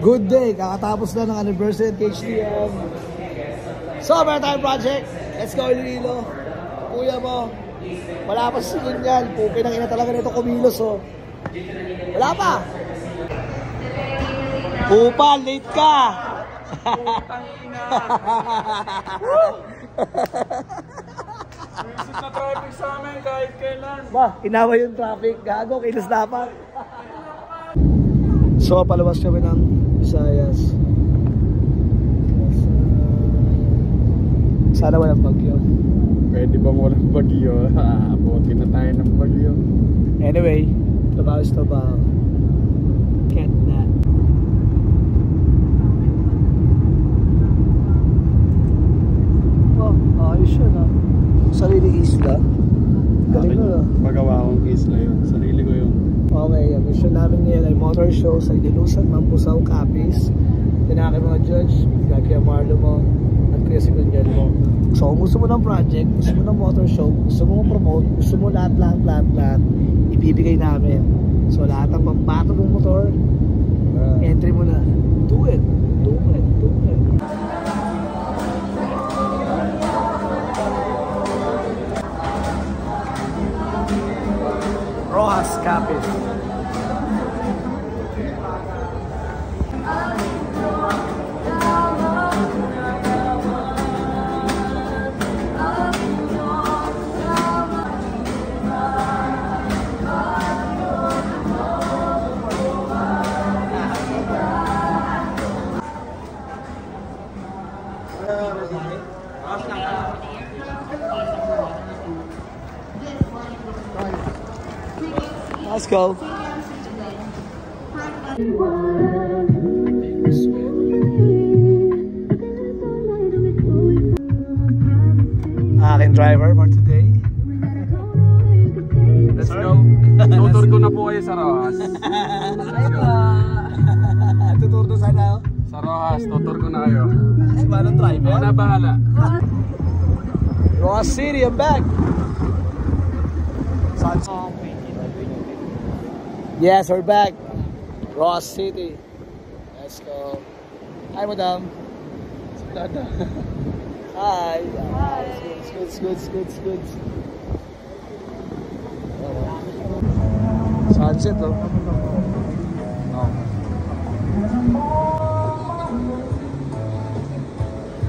Good day! Kakatapos na ng anniversary at HTM. Summertime project! Let's go, Iloilo! Kuya mo, wala pa singin yan. Pupin ang ina talaga nito kumilos, oh. Wala pa! Upal, late ka! Putang ina! Visit na traffic sa amin kahit kailan. Ba, inawa yung traffic. Gago, kilos dapat. So, palabas kami ng Visayas. Sana walang bagyo. Pwede bang walang bagyo? Abutin na tayo ng bagyo. Anyway, Tabaw is Tabaw. Can't that. Oh, ayos yun, ah. Sariling isla. Galing mo, ah. Magawa akong isla yun. Sarili ko yun. Okay, ang mission namin ngayon ay motor show sa Idilusan, Mambusaw, Capiz. Tinake mga judge, Kuya Marlo mo, at Kuya Sigunyan mo. So kung gusto mo ng project, gusto mo ng motor show, gusto mo promote, gusto mo lahat, ibibigay namin. So lahat ng pambato mong motor, entry mo na. Do it. Do it. Do it. Rojas Capiz. Let's go. Aking driver for today. Let's go. Tutur ko na po kayo sa Rojas. Tutur to sana. Sa Rojas, tutur ko na kayo. Si Manong driver? Ako na bahala. Rojas City, I'm back. Yes, we're back. Ross City. Let's go. Hi, madam. Hi. Hi. It's good. Sunset, oh.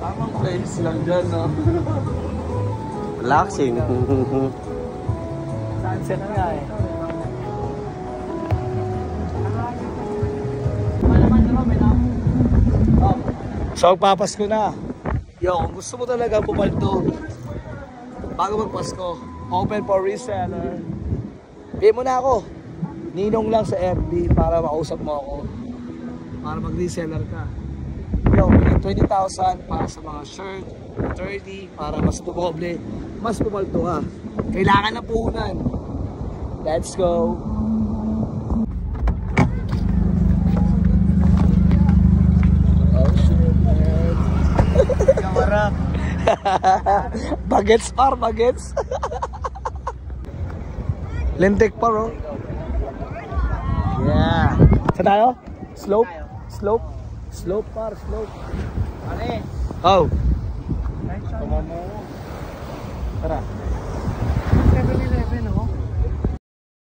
Tamang place lang dyan, no? Relaxing. Sunset na nga eh. So, papasko na. Yo, kung gusto mo talaga pumaldo bago magpasko, open for reseller. Pay mo na ako. Ninong lang sa FB para makausap mo ako. Para mag-reseller ka. Yo, 20,000 para sa mga shirt, 30 para mas dumoble, mas pumaldo ka. Kailangan na puhunan. Let's go. Bagets par, bagets. Lintik par, oh. Yeah. Saan tayo? Slope par, slope. Ano eh? Oh. Tumamo. Tara.